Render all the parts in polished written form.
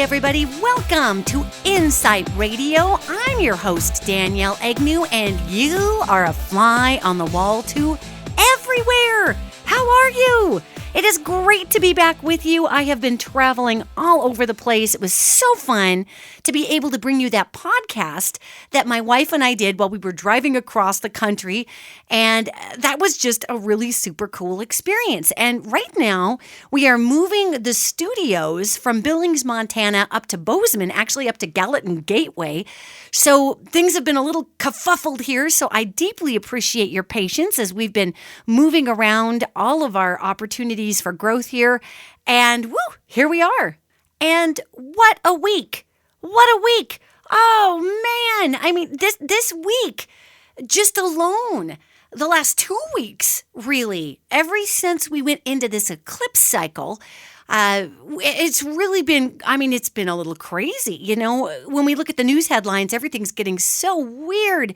everybody. Welcome to InPsightRadio. I'm your host, Danielle Egnew, and you are a fly on the wall to everywhere. How are you? It is great to be back with you. I have been traveling all over the place. It was so fun to be able to bring you that podcast that my wife and I did while we were driving across the country. And that was just a really super cool experience. And right now, we are moving the studios from Billings, Montana up to Bozeman, actually up to Gallatin Gateway. So things have been a little kerfuffled here. So I deeply appreciate your patience as we've been moving around all of our opportunities for growth here. And woo, here we are. And what a week. What a week. Oh man. I mean, this week, just alone, the last 2 weeks, really, ever since we went into this eclipse cycle, it's really been, it's been a little crazy. You know, when we look at the news headlines, everything's getting so weird.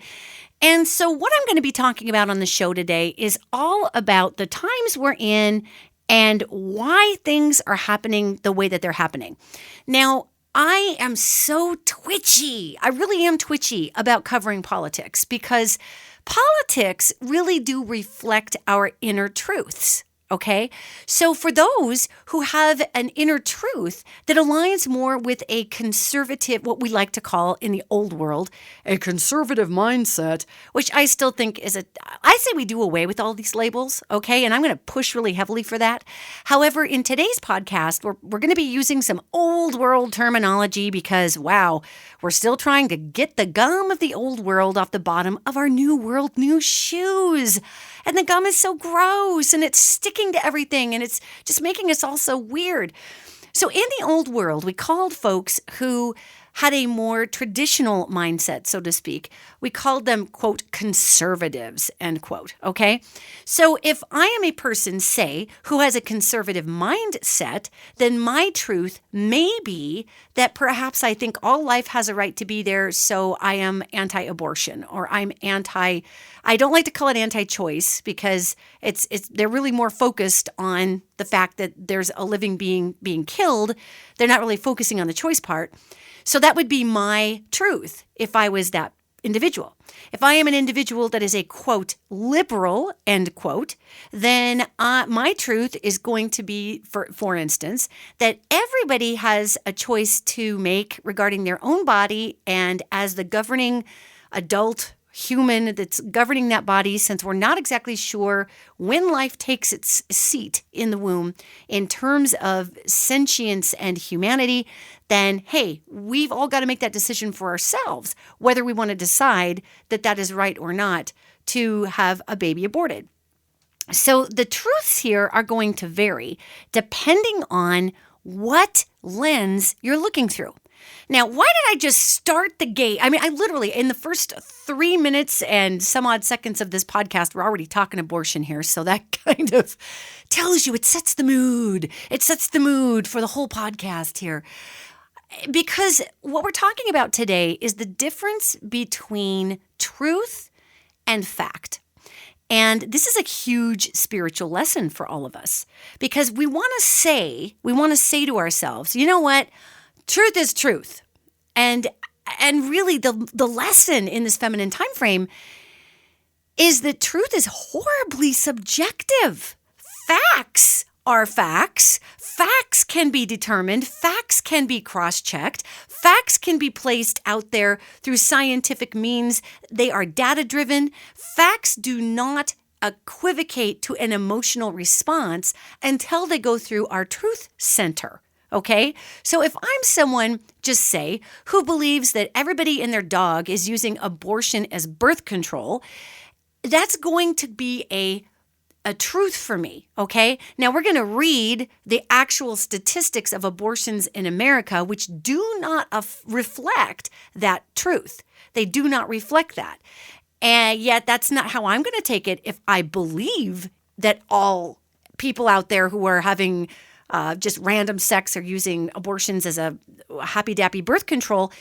And so what I'm going to be talking about on the show today is all about the times we're in and why things are happening the way that they're happening. Now, I am so twitchy. I really am twitchy about covering politics because politics really do reflect our inner truths. Okay, so for those who have an inner truth that aligns more with a conservative, what we like to call in the old world, a conservative mindset, which I still think is I say we do away with all these labels, okay? And I'm going to push really heavily for that. However, in today's podcast, we're going to be using some old world terminology because, wow, we're still trying to get the gum of the old world off the bottom of our new world new shoes. And the gum is so gross and it's sticking to everything and it's just making us all so weird. So in the old world, we called folks who had a more traditional mindset, so to speak. We called them, quote, conservatives, end quote, okay? So if I am a person, say, who has a conservative mindset, then my truth may be that perhaps I think all life has a right to be there, so I am anti-abortion, or I don't like to call it anti-choice because they're really more focused on the fact that there's a living being being killed. They're not really focusing on the choice part. So that would be my truth if I was that individual. If I am an individual that is a, quote, liberal, end quote, then my truth is going to be, for instance, that everybody has a choice to make regarding their own body, and as the governing adult human that's governing that body, since we're not exactly sure when life takes its seat in the womb in terms of sentience and humanity, then, hey, we've all got to make that decision for ourselves, whether we want to decide that that is right or not to have a baby aborted. So the truths here are going to vary depending on what lens you're looking through. Now, why did I just start the gate? I literally, in the first 3 minutes and some odd seconds of this podcast, we're already talking abortion here. So that kind of tells you, it sets the mood. It sets the mood for the whole podcast here. Because what we're talking about today is the difference between truth and fact. And this is a huge spiritual lesson for all of us because we want to say to ourselves, you know what? Truth is truth. And really the lesson in this feminine time frame is that truth is horribly subjective. Facts are facts. Facts can be determined. Facts can be cross-checked. Facts can be placed out there through scientific means. They are data-driven. Facts do not equivocate to an emotional response until they go through our truth center. Okay? So if I'm someone, just say, who believes that everybody and their dog is using abortion as birth control, that's going to be a truth for me, okay? Now, we're going to read the actual statistics of abortions in America, which do not reflect that truth. They do not reflect that. And yet, that's not how I'm going to take it if I believe that all people out there who are having just random sex or using abortions as a happy-dappy birth control,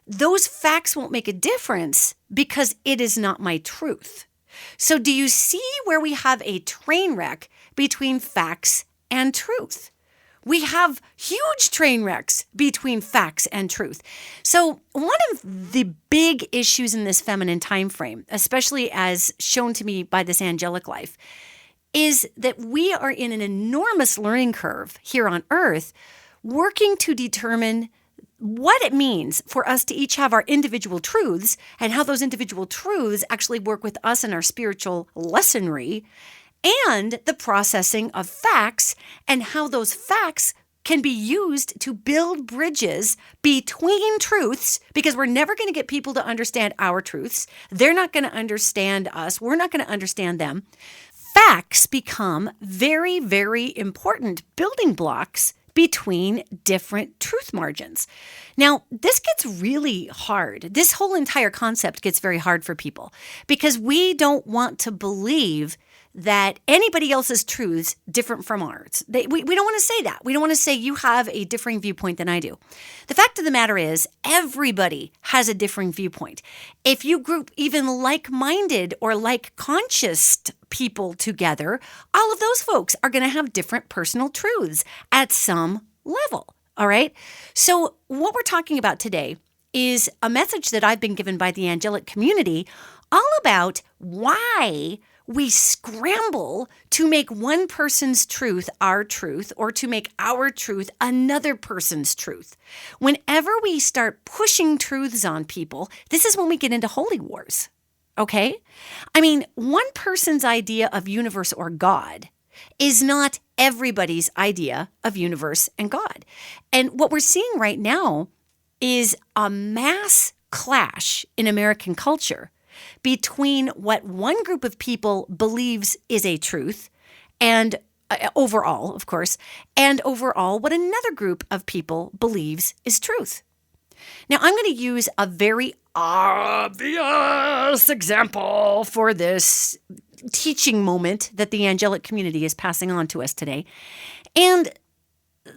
those facts won't make a difference because it is not my truth. So do you see where we have a train wreck between facts and truth? We have huge train wrecks between facts and truth. So one of the big issues in this feminine time frame, especially as shown to me by this angelic life, is that we are in an enormous learning curve here on earth, working to determine what it means for us to each have our individual truths and how those individual truths actually work with us in our spiritual lessonry, and the processing of facts and how those facts can be used to build bridges between truths, because we're never going to get people to understand our truths. They're not going to understand us. We're not going to understand them. Facts become very, very important building blocks between different truth margins. Now, this gets really hard. This whole entire concept gets very hard for people because we don't want to believe that anybody else's truths different from ours. We don't want to say that. We don't want to say you have a differing viewpoint than I do. The fact of the matter is everybody has a differing viewpoint. If you group even like-minded or like-conscious people together, all of those folks are going to have different personal truths at some level. All right? So what we're talking about today is a message that I've been given by the angelic community all about why we scramble to make one person's truth our truth or to make our truth another person's truth. Whenever we start pushing truths on people, this is when we get into holy wars, okay? I mean, one person's idea of universe or God is not everybody's idea of universe and God. And what we're seeing right now is a mass clash in American culture between what one group of people believes is a truth and overall, of course, and overall what another group of people believes is truth. Now, I'm going to use a very obvious example for this teaching moment that the angelic community is passing on to us today. And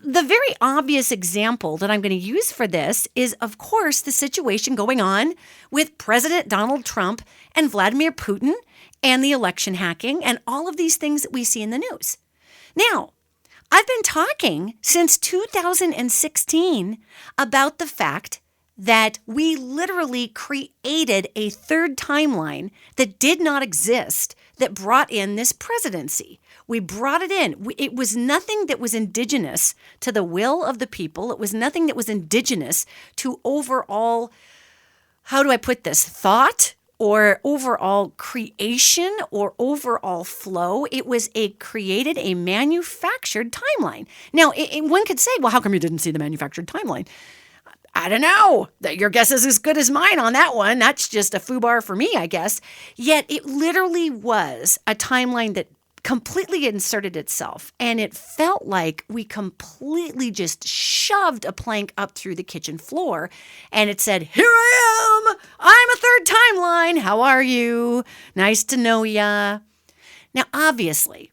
the very obvious example that I'm going to use for this is, of course, the situation going on with President Donald Trump and Vladimir Putin and the election hacking and all of these things that we see in the news. Now, I've been talking since 2016 about the fact that we literally created a third timeline that did not exist that brought in this presidency. We brought it in. It was nothing that was indigenous to the will of the people. It was nothing that was indigenous to overall, how do I put this, thought or overall creation or overall flow. It was created a manufactured timeline. Now, one could say, well, how come you didn't see the manufactured timeline? I don't know. Your guess is as good as mine on that one. That's just a foobar for me, I guess. Yet it literally was a timeline that completely inserted itself. And it felt like we completely just shoved a plank up through the kitchen floor. And it said, here I am. I'm a third timeline. How are you? Nice to know ya. Now, obviously,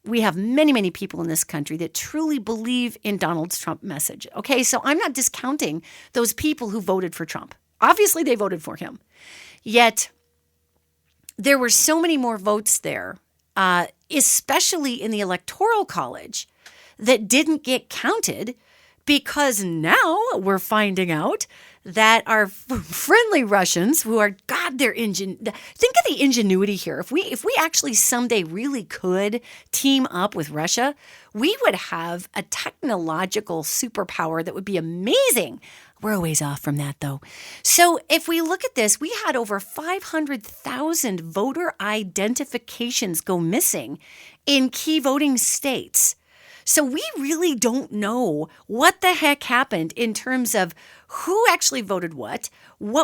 we have many, many people in this country that truly believe in Donald Trump's message. Okay, so I'm not discounting those people who voted for Trump. Obviously, they voted for him. Yet, there were so many more votes there, especially in the Electoral College, that didn't get counted because now we're finding out that our friendly Russians, who are, God, think of the ingenuity here. If we actually someday really could team up with Russia, we would have a technological superpower that would be amazing. We're a ways off from that, though. So if we look at this, we had over 500,000 voter identifications go missing in key voting states. So we really don't know what the heck happened in terms of who actually voted what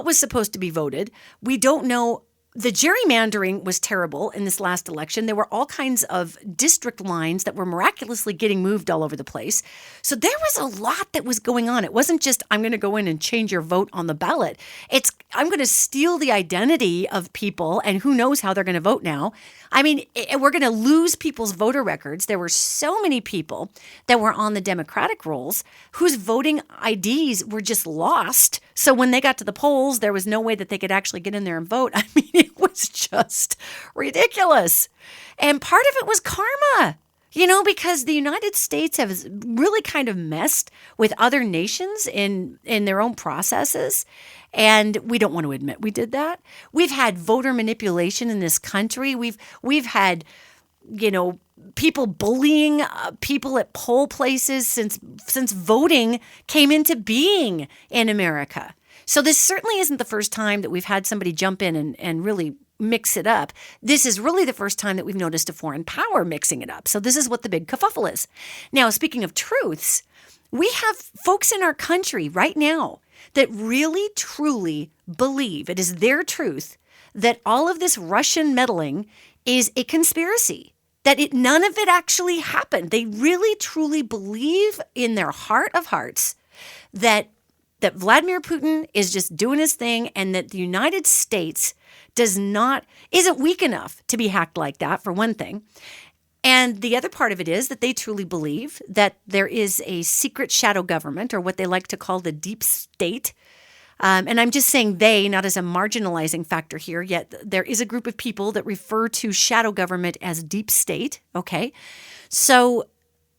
was supposed to be voted. We don't know. The gerrymandering was terrible in this last election. There were all kinds of district lines that were miraculously getting moved all over the place. So there was a lot that was going on. It wasn't just, I'm going to go in and change your vote on the ballot. It's, I'm going to steal the identity of people, and who knows how they're going to vote now. I mean, we're going to lose people's voter records. There were so many people that were on the Democratic rolls whose voting IDs were just lost. So when they got to the polls, there was no way that they could actually get in there and vote. I mean, it was just ridiculous. And part of it was karma. Because the United States has really kind of messed with other nations in their own processes. And we don't want to admit we did that. We've had voter manipulation in this country. We've had, people bullying people at poll places since voting came into being in America. So this certainly isn't the first time that we've had somebody jump in and really mix it up. This is really the first time that we've noticed a foreign power mixing it up. So this is what the big kerfuffle is. Now, speaking of truths, we have folks in our country right now that really, truly believe it is their truth that all of this Russian meddling is a conspiracy, that none of it actually happened. They really, truly believe in their heart of hearts that Vladimir Putin is just doing his thing and that the United States isn't weak enough to be hacked like that, for one thing. And the other part of it is that they truly believe that there is a secret shadow government, or what they like to call the deep state. And I'm just saying they, not as a marginalizing factor here, yet there is a group of people that refer to shadow government as deep state, okay? So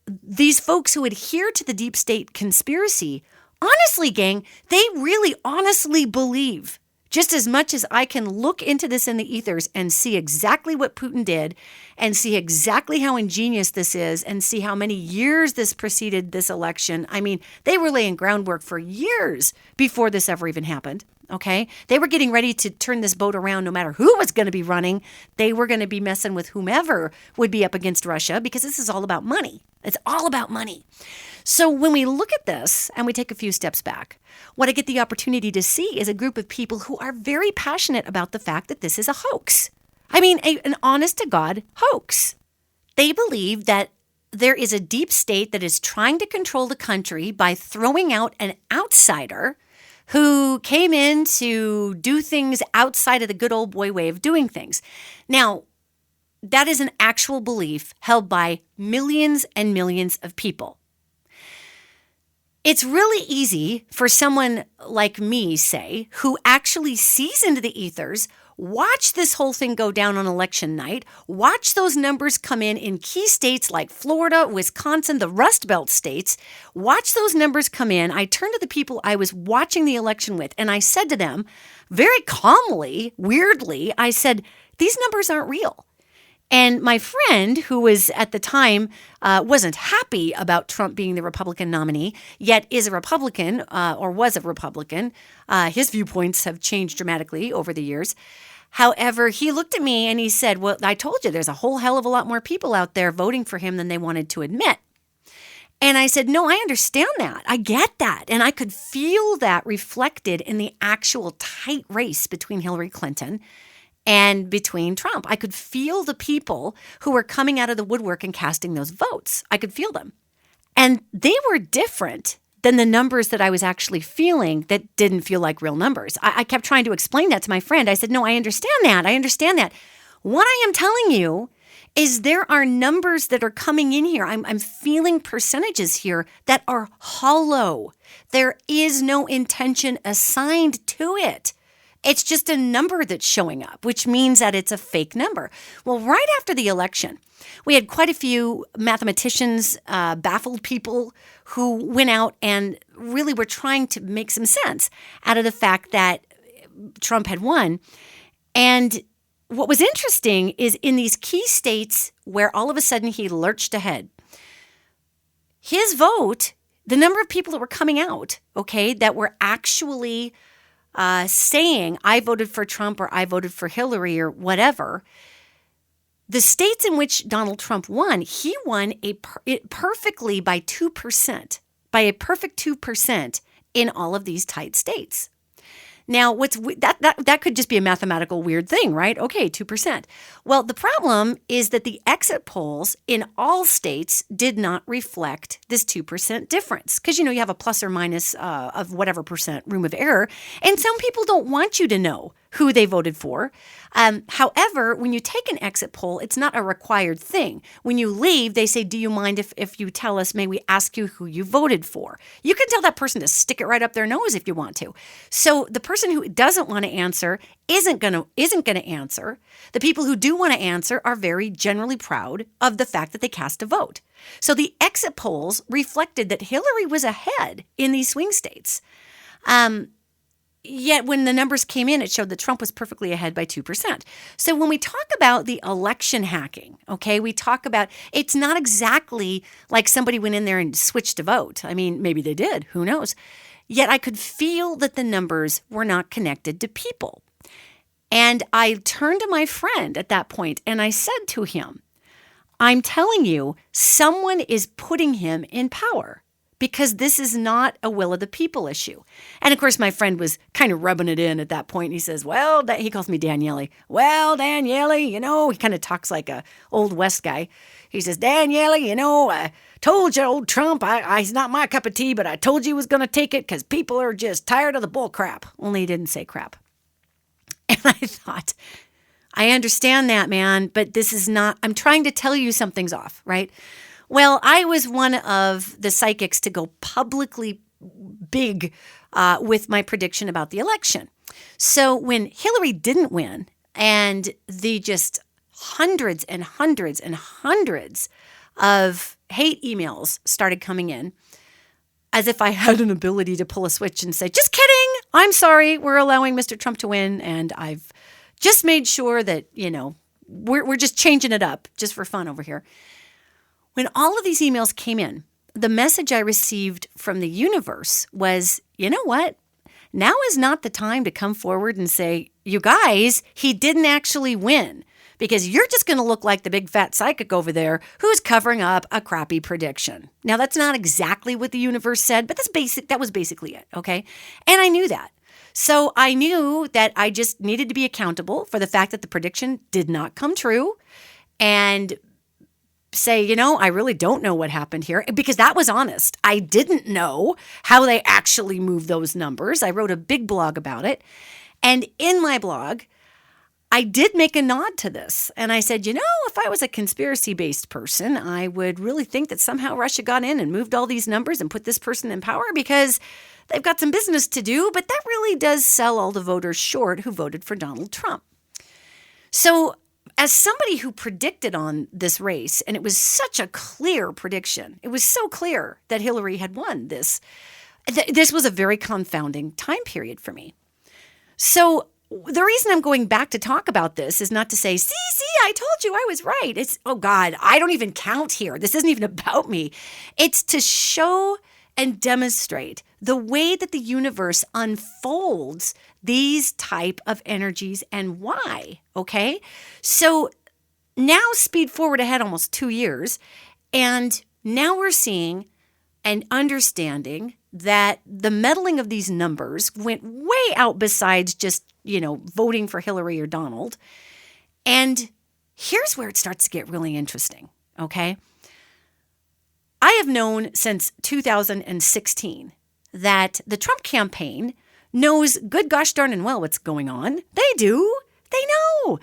these folks who adhere to the deep state conspiracy, honestly, gang, they really honestly believe, just as much as I can look into this in the ethers and see exactly what Putin did and see exactly how ingenious this is and see how many years this preceded this election. I mean, they were laying groundwork for years before this ever even happened, okay? They were getting ready to turn this boat around no matter who was going to be running. They were going to be messing with whomever would be up against Russia because this is all about money. It's all about money. So when we look at this and we take a few steps back, what I get the opportunity to see is a group of people who are very passionate about the fact that this is a hoax. I mean, an honest-to-God hoax. They believe that there is a deep state that is trying to control the country by throwing out an outsider who came in to do things outside of the good old boy way of doing things. Now, that is an actual belief held by millions and millions of people. It's really easy for someone like me, say, who actually sees into the ethers, watch this whole thing go down on election night, watch those numbers come in key states like Florida, Wisconsin, the Rust Belt states, watch those numbers come in. I turned to the people I was watching the election with, and I said to them, very calmly, weirdly, I said, these numbers aren't real. And my friend, who was at the time wasn't happy about Trump being the Republican nominee, yet is a Republican or was a Republican. His viewpoints have changed dramatically over the years. However, he looked at me and he said, well, I told you there's a whole hell of a lot more people out there voting for him than they wanted to admit. And I said, no, I understand that. I get that. And I could feel that reflected in the actual tight race between Hillary Clinton and between Trump. I could feel the people who were coming out of the woodwork and casting those votes. I could feel them. And they were different than the numbers that I was actually feeling that didn't feel like real numbers. I kept trying to explain that to my friend. I said, no, I understand that. I understand that. What I am telling you is there are numbers that are coming in here. I'm feeling percentages here that are hollow. There is no intention assigned to it. It's just a number that's showing up, which means that it's a fake number. Well, right after the election, we had quite a few mathematicians, baffled people who went out and really were trying to make some sense out of the fact that Trump had won. And what was interesting is in these key states where all of a sudden he lurched ahead, his vote, the number of people that were coming out, okay, that were actually saying, I voted for Trump or I voted for Hillary or whatever, the states in which Donald Trump won, he won perfectly by 2%, by a perfect 2% in all of these tight states. Now, that could just be a mathematical weird thing, right? Okay, 2%. Well, the problem is that the exit polls in all states did not reflect this 2% difference. Because, you have a plus or minus of whatever percent room of error. And some people don't want you to know who they voted for. However, when you take an exit poll, it's not a required thing. When you leave, they say, do you mind if you tell us, may we ask you who you voted for? You can tell that person to stick it right up their nose if you want to. So the person who doesn't want to answer isn't going to answer. The people who do want to answer are very generally proud of the fact that they cast a vote. So the exit polls reflected that Hillary was ahead in these swing states. Yet when the numbers came in, it showed that Trump was perfectly ahead by 2%. So when we talk about the election hacking, okay, we talk about it's not exactly like somebody went in there and switched a vote. I mean, maybe they did. Who knows? Yet I could feel that the numbers were not connected to people. And I turned to my friend at that point and I said to him, I'm telling you, someone is putting him in power. Because this is not a will of the people issue. And of course, my friend was kind of rubbing it in at that point. He says, he calls me Danielle. Well, Danielle, he kind of talks like a old West guy. He says, Danielle, I told you old Trump, he's not my cup of tea, but I told you he was going to take it because people are just tired of the bull crap. Only he didn't say crap. And I thought, I understand that, man, but this is not, I'm trying to tell you something's off, right? Well, I was one of the psychics to go publicly big with my prediction about the election. So when Hillary didn't win and the just hundreds and hundreds and hundreds of hate emails started coming in, as if I had an ability to pull a switch and say, just kidding, I'm sorry, we're allowing Mr. Trump to win, and I've just made sure that, we're just changing it up just for fun over here. When all of these emails came in, the message I received from the universe was, you know what? Now is not the time to come forward and say, you guys, he didn't actually win, because you're just going to look like the big fat psychic over there who's covering up a crappy prediction. Now, that's not exactly what the universe said, but that was basically it, okay? And I knew that. So I knew that I just needed to be accountable for the fact that the prediction did not come true and say, I really don't know what happened here, because that was honest. I didn't know how they actually moved those numbers. I wrote a big blog about it. And in my blog, I did make a nod to this. And I said, if I was a conspiracy-based person, I would really think that somehow Russia got in and moved all these numbers and put this person in power because they've got some business to do. But that really does sell all the voters short who voted for Donald Trump. So as somebody who predicted on this race, and it was such a clear prediction, it was so clear that Hillary had won this. This was a very confounding time period for me. So the reason I'm going back to talk about this is not to say, see, I told you I was right. It's, oh God, I don't even count here. This isn't even about me. It's to show and demonstrate the way that the universe unfolds these type of energies and why, okay? So now speed forward ahead almost 2 years, and now we're seeing and understanding that the meddling of these numbers went way out besides just, voting for Hillary or Donald. And here's where it starts to get really interesting, okay? I have known since 2016 that the Trump campaign knows good gosh darn and well what's going on. They do. They know.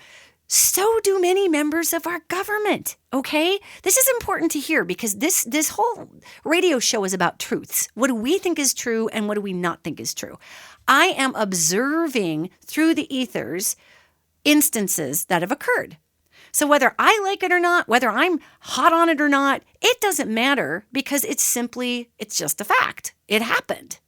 So do many members of our government, okay? This is important to hear because this whole radio show is about truths. What do we think is true and what do we not think is true? I am observing through the ethers instances that have occurred. So whether I like it or not, whether I'm hot on it or not, it doesn't matter because it's just a fact. It happened.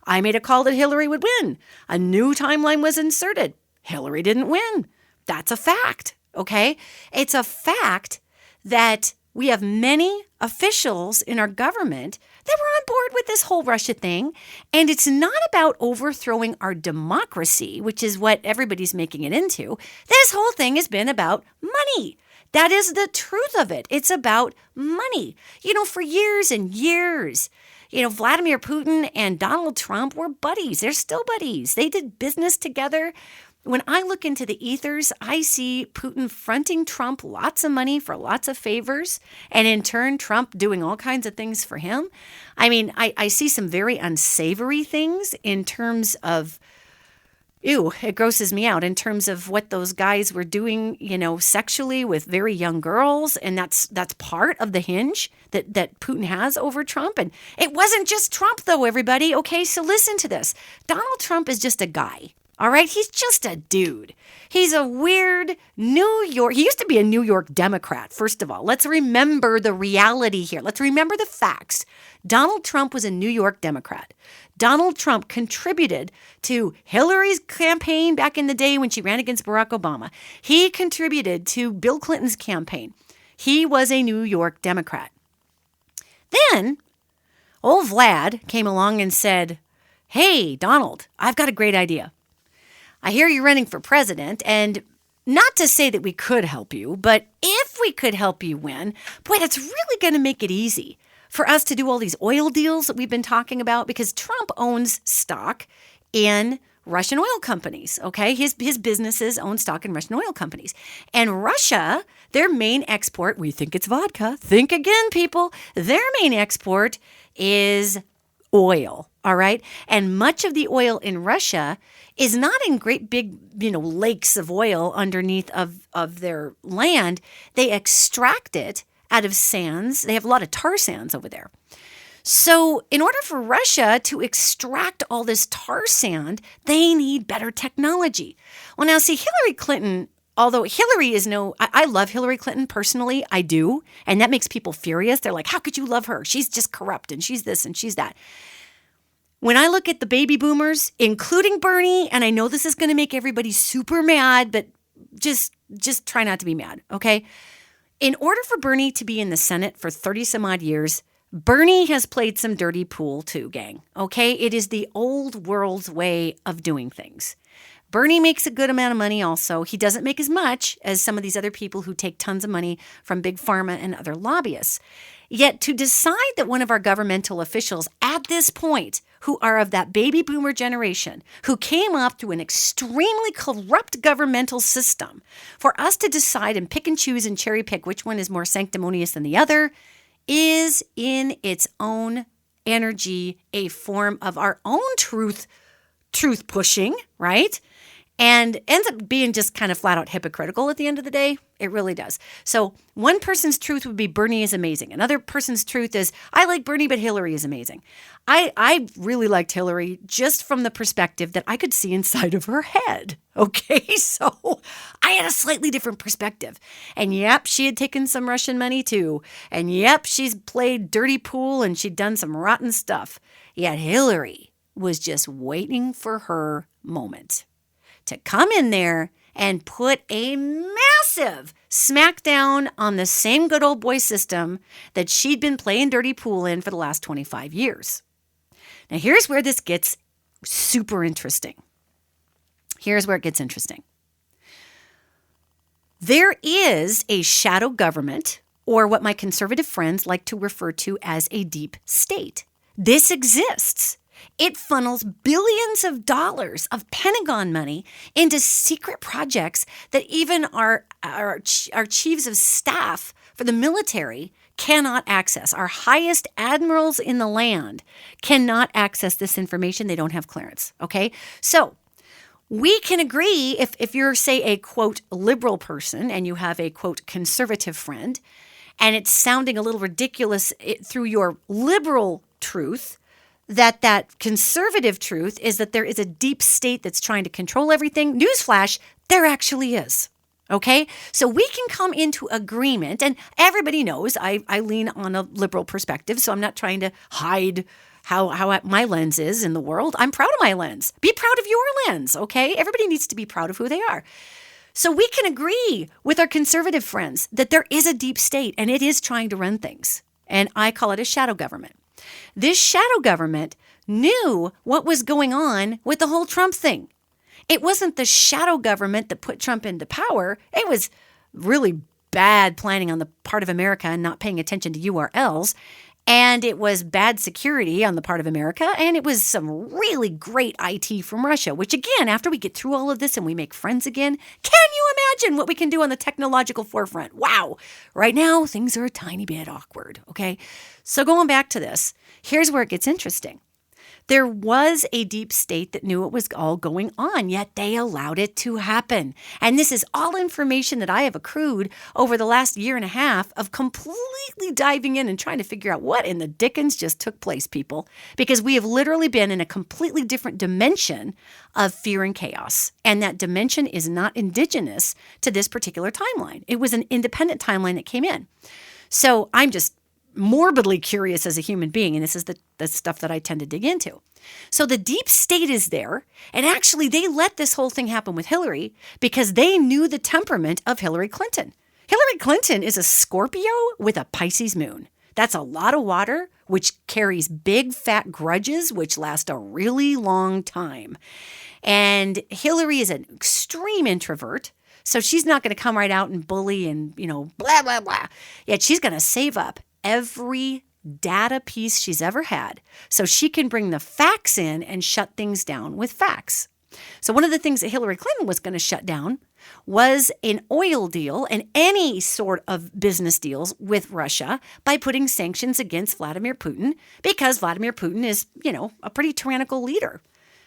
I made a call that Hillary would win. A new timeline was inserted. Hillary didn't win. That's a fact, okay? It's a fact that we have many officials in our government that were on board with this whole Russia thing. And it's not about overthrowing our democracy, which is what everybody's making it into. This whole thing has been about money. That is the truth of it. It's about money. For years and years, Vladimir Putin and Donald Trump were buddies. They're still buddies. They did business together. When I look into the ethers, I see Putin fronting Trump lots of money for lots of favors, and in turn, Trump doing all kinds of things for him. I mean, I see some very unsavory things in terms of, ew, it grosses me out in terms of what those guys were doing, sexually with very young girls. And that's part of the hinge that Putin has over Trump. And it wasn't just Trump, though, everybody. Okay, so listen to this. Donald Trump is just a guy. All right, he's just a dude. He's a weird he used to be a New York Democrat, first of all. Let's remember the reality here. Let's remember the facts. Donald Trump was a New York Democrat. Donald Trump contributed to Hillary's campaign back in the day when she ran against Barack Obama. He contributed to Bill Clinton's campaign. He was a New York Democrat. Then, old Vlad came along and said, "Hey, Donald, I've got a great idea. I hear you're running for president, and not to say that we could help you, but if we could help you win, boy, that's really going to make it easy for us to do all these oil deals that we've been talking about, because Trump owns stock in Russian oil companies, okay? His businesses own stock in Russian oil companies. And Russia, their main export, we think it's vodka. Think again, people. Their main export is oil, all right? And much of the oil in Russia is not in great big, lakes of oil underneath of their land. They extract it out of sands. They have a lot of tar sands over there. So in order for Russia to extract all this tar sand, they need better technology. Well, now see, Hillary Clinton, although Hillary is I love Hillary Clinton personally, I do. And that makes people furious. They're like, how could you love her? She's just corrupt and she's this and she's that. When I look at the baby boomers, including Bernie, and I know this is going to make everybody super mad, but just try not to be mad, okay? In order for Bernie to be in the Senate for 30 some odd years, Bernie has played some dirty pool too, gang, okay? It is the old world's way of doing things. Bernie makes a good amount of money also. He doesn't make as much as some of these other people who take tons of money from big pharma and other lobbyists. Yet to decide that one of our governmental officials at this point, who are of that baby boomer generation, who came up through an extremely corrupt governmental system, for us to decide and pick and choose and cherry pick which one is more sanctimonious than the other, is in its own energy a form of our own truth pushing, right? And ends up being just kind of flat out hypocritical at the end of the day. It really does. So one person's truth would be Bernie is amazing. Another person's truth is I like Bernie, but Hillary is amazing. I really liked Hillary just from the perspective that I could see inside of her head. Okay, so I had a slightly different perspective. And yep, she had taken some Russian money too. And yep, she's played dirty pool and she'd done some rotten stuff. Yet Hillary was just waiting for her moment to come in there and put a massive smackdown on the same good old boy system that she'd been playing dirty pool in for the last 25 years. Now, here's where this gets super interesting. Here's where it gets interesting. There is a shadow government, or what my conservative friends like to refer to as a deep state. This exists. It funnels billions of dollars of Pentagon money into secret projects that even our chiefs of staff for the military cannot access. Our highest admirals in the land cannot access this information. They don't have clearance, okay? So we can agree if you're, say, a, quote, liberal person and you have a, quote, conservative friend, and it's sounding a little ridiculous through your liberal truth, that conservative truth is that there is a deep state that's trying to control everything. Newsflash, there actually is. Okay? So we can come into agreement, and everybody knows I lean on a liberal perspective, so I'm not trying to hide how my lens is in the world. I'm proud of my lens. Be proud of your lens, okay? Everybody needs to be proud of who they are. So we can agree with our conservative friends that there is a deep state, and it is trying to run things. And I call it a shadow government. This shadow government knew what was going on with the whole Trump thing. It wasn't the shadow government that put Trump into power. It was really bad planning on the part of America and not paying attention to URLs. And it was bad security on the part of America. And it was some really great IT from Russia, which again, after we get through all of this and we make friends again, can you imagine what we can do on the technological forefront? Wow. Right now, things are a tiny bit awkward, okay? So going back to this, here's where it gets interesting. There was a deep state that knew it was all going on, yet they allowed it to happen. And this is all information that I have accrued over the last year and a half of completely diving in and trying to figure out what in the dickens just took place, people. Because we have literally been in a completely different dimension of fear and chaos. And that dimension is not indigenous to this particular timeline. It was an independent timeline that came in. So I'm just morbidly curious as a human being, and this is the stuff that I tend to dig into. So the deep state is there, and actually they let this whole thing happen with Hillary because they knew the temperament of Hillary Clinton. Hillary Clinton is a Scorpio with a Pisces moon. That's a lot of water, which carries big fat grudges, which last a really long time. And Hillary is an extreme introvert. So she's not going to come right out and bully and, blah, blah, blah. Yet she's going to save up every data piece she's ever had so she can bring the facts in and shut things down with facts. So one of the things that Hillary Clinton was going to shut down was an oil deal and any sort of business deals with Russia by putting sanctions against Vladimir Putin because Vladimir Putin is, a pretty tyrannical leader.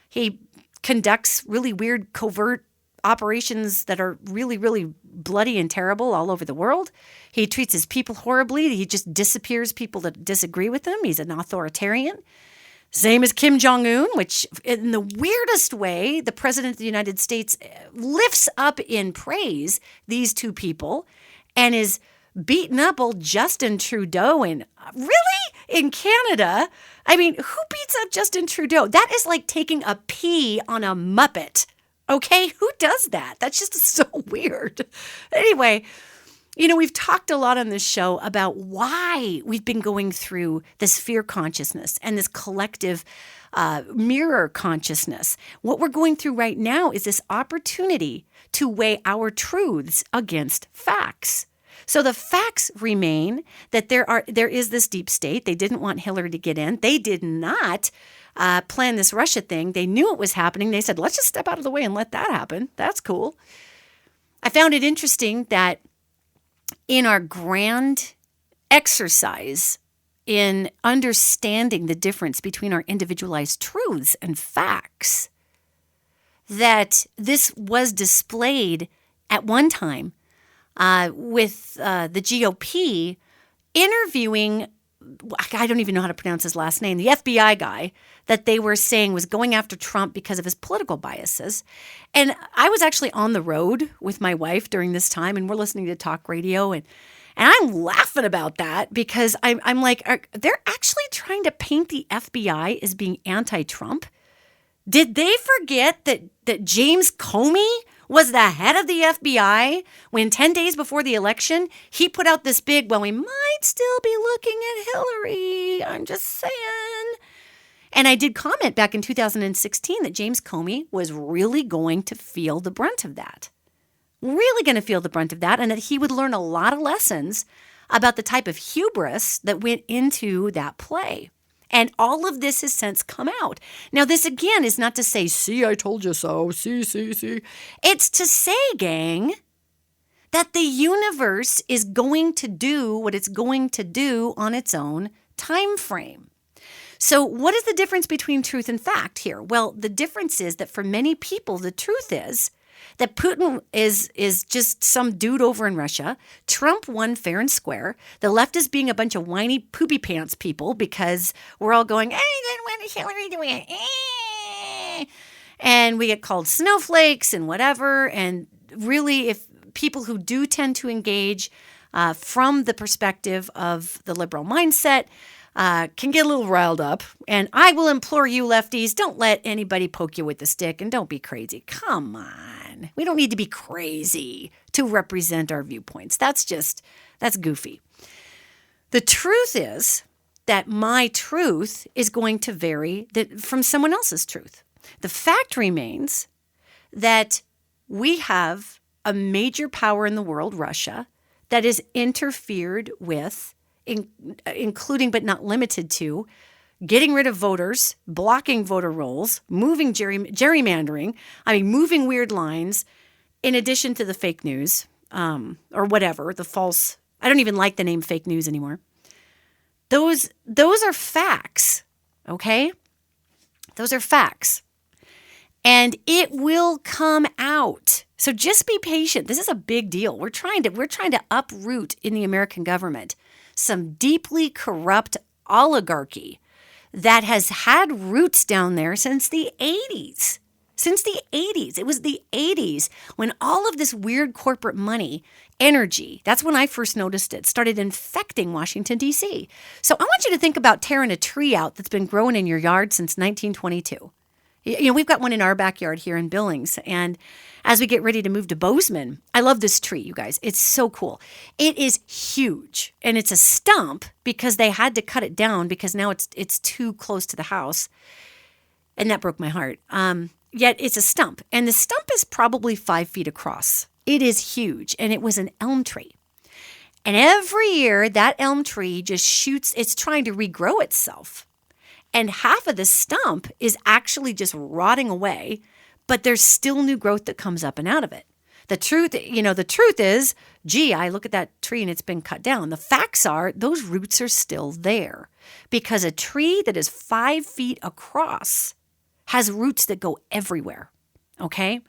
He conducts really weird covert operations that are really, really bloody and terrible all over the world. He treats his people horribly. He just disappears people that disagree with him. He's an authoritarian. Same as Kim Jong-un, which in the weirdest way, the president of the United States lifts up in praise these two people and is beating up old Justin Trudeau in Canada. I mean, who beats up Justin Trudeau? That is like taking a pee on a Muppet. Okay, who does that? That's just so weird. Anyway, we've talked a lot on this show about why we've been going through this fear consciousness and this collective mirror consciousness. What we're going through right now is this opportunity to weigh our truths against facts. So the facts remain that there is this deep state. They didn't want Hillary to get in. They did not plan this Russia thing. They knew it was happening. They said, let's just step out of the way and let that happen. That's cool. I found it interesting that in our grand exercise in understanding the difference between our individualized truths and facts, that this was displayed at one time with the GOP interviewing, I don't even know how to pronounce his last name, the FBI guy that they were saying was going after Trump because of his political biases. And I was actually on the road with my wife during this time, and we're listening to talk radio, and I'm laughing about that because I'm like, they're actually trying to paint the FBI as being anti-Trump? Did they forget that James Comey was the head of the FBI when 10 days before the election, he put out this big, well, we might still be looking at Hillary. I'm just saying. And I did comment back in 2016 that James Comey was really going to feel the brunt of that. Really going to feel the brunt of that, and that he would learn a lot of lessons about the type of hubris that went into that play. And all of this has since come out. Now, this again is not to say, see, I told you so, see. It's to say, gang, that the universe is going to do what it's going to do on its own time frame. So what is the difference between truth and fact here? Well, the difference is that for many people, the truth is that Putin is just some dude over in Russia. Trump won fair and square. The left is being a bunch of whiny poopy pants people because we're all going, hey, then when is Hillary doing it? And we get called snowflakes and whatever. And really, if people who do tend to engage from the perspective of the liberal mindset can get a little riled up. And I will implore you, lefties, don't let anybody poke you with the stick and don't be crazy. Come on. We don't need to be crazy to represent our viewpoints. That's goofy. The truth is that my truth is going to vary from someone else's truth. The fact remains that we have a major power in the world, Russia, that is interfered with, including but not limited to getting rid of voters, blocking voter rolls, moving gerrymandering, moving weird lines, in addition to the fake news or whatever, the false. I don't even like the name fake news anymore. Those are facts, okay? Those are facts. And it will come out. So just be patient. This is a big deal. We're trying to uproot in the American government some deeply corrupt oligarchy that has had roots down there since the 80s. Since the 80s. It was the 80s when all of this weird corporate money, energy, that's when I first noticed it, started infecting Washington, D.C. So I want you to think about tearing a tree out that's been growing in your yard since 1922. We've got one in our backyard here in Billings. And as we get ready to move to Bozeman, I love this tree, you guys. It's so cool. It is huge. And it's a stump because they had to cut it down because now it's too close to the house. And that broke my heart. Yet it's a stump. And the stump is probably 5 feet across. It is huge. And it was an elm tree. And every year that elm tree just shoots, it's trying to regrow itself. And half of the stump is actually just rotting away, but there's still new growth that comes up and out of it. The truth is, gee, I look at that tree and it's been cut down. The facts are those roots are still there because a tree that is 5 feet across has roots that go everywhere. Okay?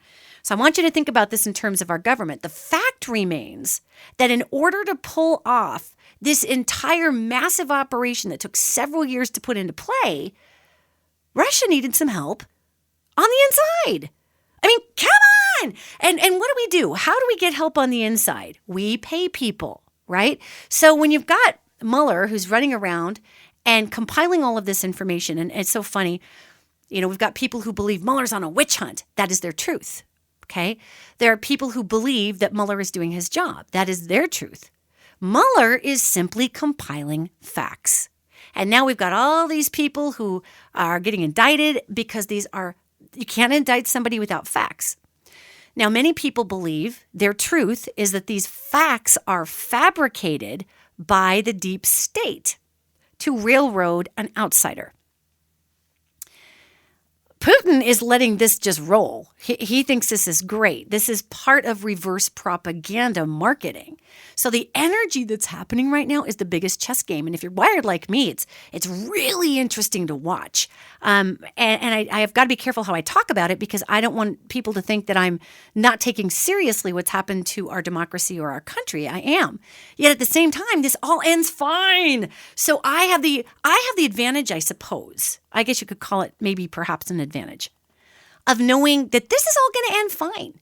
So I want you to think about this in terms of our government. The fact remains that in order to pull off this entire massive operation that took several years to put into play, Russia needed some help on the inside. I mean, come on! And what do? How do we get help on the inside? We pay people, right? So when you've got Mueller who's running around and compiling all of this information, and it's so funny, we've got people who believe Mueller's on a witch hunt. That is their truth, okay? There are people who believe that Mueller is doing his job. That is their truth. Mueller is simply compiling facts. And now we've got all these people who are getting indicted because you can't indict somebody without facts. Now, many people believe their truth is that these facts are fabricated by the deep state to railroad an outsider. Putin is letting this just roll. He thinks this is great. This is part of reverse propaganda marketing. So the energy that's happening right now is the biggest chess game. And if you're wired like me, it's really interesting to watch. And I have got to be careful how I talk about it because I don't want people to think that I'm not taking seriously what's happened to our democracy or our country. I am. Yet at the same time, this all ends fine. So I have the advantage, I suppose. I guess you could call it maybe perhaps an advantage of knowing that this is all going to end fine.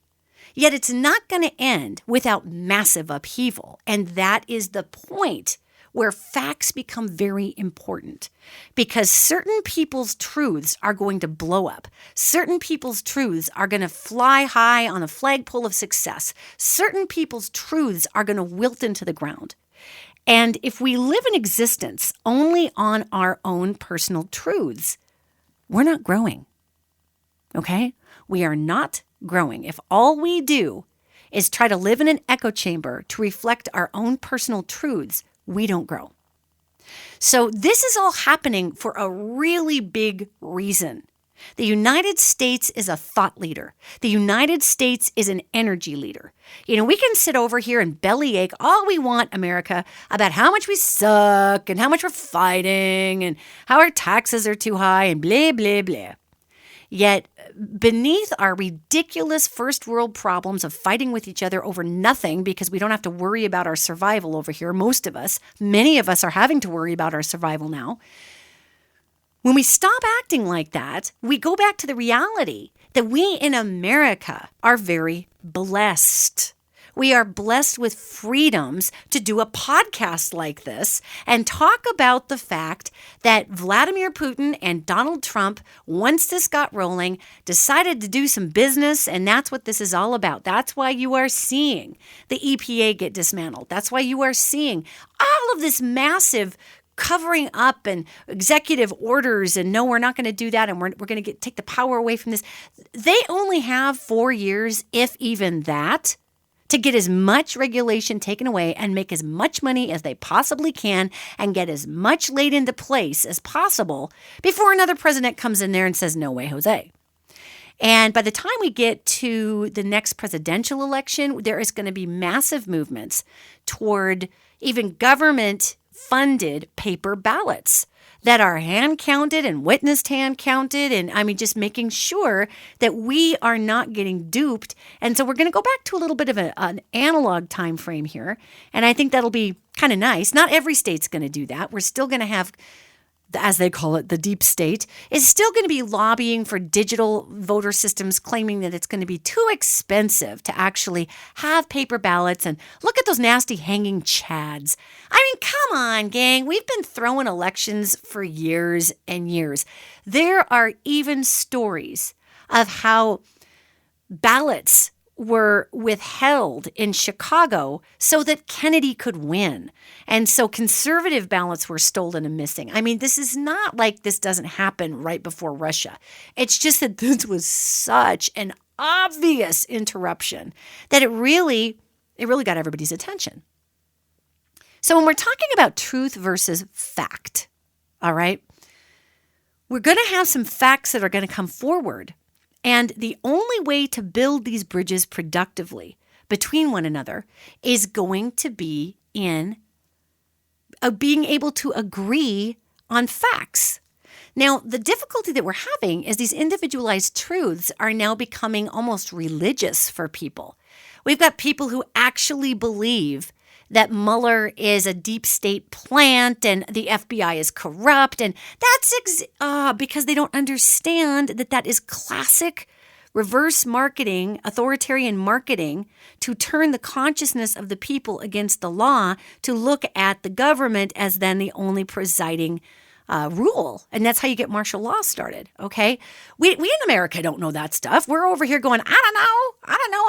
Yet it's not going to end without massive upheaval. And that is the point where facts become very important because certain people's truths are going to blow up. Certain people's truths are going to fly high on a flagpole of success. Certain people's truths are going to wilt into the ground. And if we live in existence only on our own personal truths, we're not growing. Okay? We are not growing. If all we do is try to live in an echo chamber to reflect our own personal truths, we don't grow. So this is all happening for a really big reason. The United States is a thought leader. The United States is an energy leader. We can sit over here and bellyache all we want, America, about how much we suck and how much we're fighting and how our taxes are too high and blah, blah, blah. Yet beneath our ridiculous first world problems of fighting with each other over nothing because we don't have to worry about our survival over here, many of us are having to worry about our survival now. When we stop acting like that, we go back to the reality that we in America are very blessed. We are blessed with freedoms to do a podcast like this and talk about the fact that Vladimir Putin and Donald Trump, once this got rolling, decided to do some business, and that's what this is all about. That's why you are seeing the EPA get dismantled. That's why you are seeing all of this massive covering up and executive orders and no, we're not going to do that and we're going to take the power away from this. They only have 4 years, if even that, to get as much regulation taken away and make as much money as they possibly can and get as much laid into place as possible before another president comes in there and says, no way, Jose. And by the time we get to the next presidential election, there is going to be massive movements toward even government-funded paper ballots. that are hand counted and witnessed hand counted. And I mean, just making sure that we are not getting duped. And so we're going to go back to a little bit of an analog time frame here. And I think that'll be kind of nice. Not every state's going to do that. We're still going to have, as they call it, the deep state is still going to be lobbying for digital voter systems, claiming that it's going to be too expensive to actually have paper ballots. And look at those nasty hanging chads. I mean, come on, gang. We've been throwing elections for years and years. There are even stories of how ballots were withheld in Chicago so that Kennedy could win. And so conservative ballots were stolen and missing. I mean, this is not like this doesn't happen right before Russia. It's just that this was such an obvious interruption that it really got everybody's attention. So when we're talking about truth versus fact, all right, we're going to have some facts that are going to come forward. And the only way to build these bridges productively between one another is going to be in being able to agree on facts. Now, the difficulty that we're having is these individualized truths are now becoming almost religious for people. We've got people who actually believe that Mueller is a deep state plant and the FBI is corrupt. And that's because they don't understand that that is classic reverse marketing, authoritarian marketing to turn the consciousness of the people against the law to look at the government as then the only presiding rule. And that's how you get martial law started, okay? We in America don't know that stuff. We're over here going, I don't know.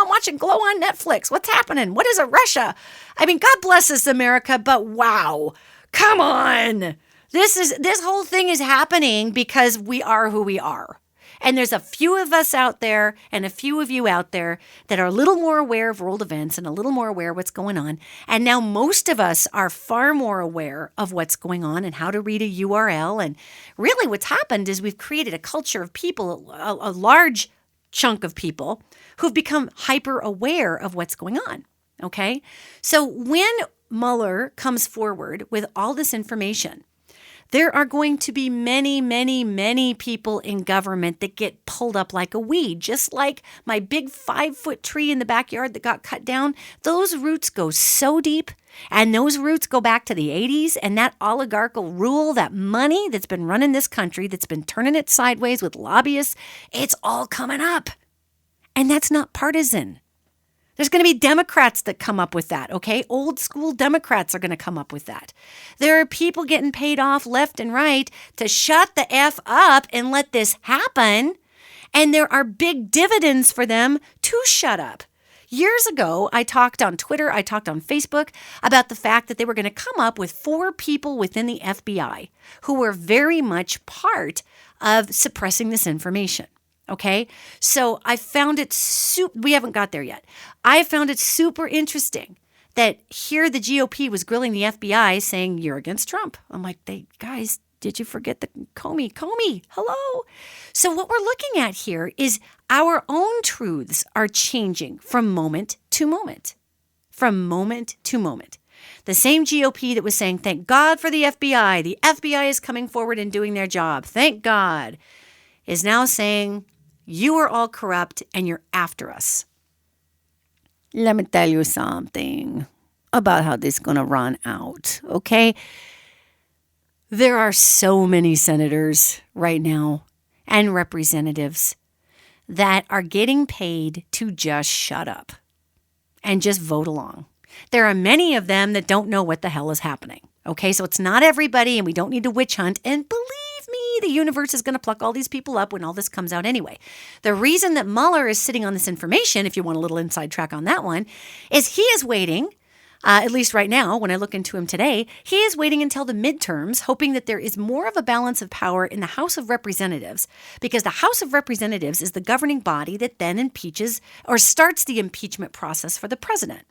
I'm watching Glow on Netflix. What's happening? What is it, Russia? I mean, God bless us, America, but wow. Come on. This whole thing is happening because we are who we are. And there's a few of us out there and a few of you out there that are a little more aware of world events and a little more aware of what's going on. And now most of us are far more aware of what's going on and how to read a URL. And really what's happened is we've created a culture of people, a large chunk of people who've become hyper aware of what's going on. Okay? So when Mueller comes forward with all this information, there are going to be many, many, many people in government that get pulled up like a weed, just like my big 5-foot tree in the backyard that got cut down. Those roots go so deep, and those roots go back to the 80s, and that oligarchical rule, that money that's been running this country, that's been turning it sideways with lobbyists, it's all coming up. And that's not partisan. There's going to be Democrats that come up with that, okay? Old school Democrats are going to come up with that. There are people getting paid off left and right to shut the F up and let this happen. And there are big dividends for them to shut up. Years ago, I talked on Twitter, I talked on Facebook about the fact that they were going to come up with 4 people within the FBI who were very much part of suppressing this information. Okay, so I found it we haven't got there yet. I found it super interesting that here the GOP was grilling the FBI saying, you're against Trump. I'm like, guys, did you forget the Comey? Hello. So what we're looking at here is our own truths are changing from moment to moment. From moment to moment. The same GOP that was saying, thank God for the FBI. The FBI is coming forward and doing their job. Thank God. Is now saying, you are all corrupt and you're after us. Let me tell you something about how this is going to run out, okay? There are so many senators right now and representatives that are getting paid to just shut up and just vote along. There are many of them that don't know what the hell is happening, okay? So it's not everybody, and we don't need to witch hunt. And believe me, the universe is going to pluck all these people up when all this comes out anyway. The reason that Mueller is sitting on this information, if you want a little inside track on that one, is he is waiting, at least right now, when I look into him today, he is waiting until the midterms, hoping that there is more of a balance of power in the House of Representatives, because the House of Representatives is the governing body that then impeaches or starts the impeachment process for the president.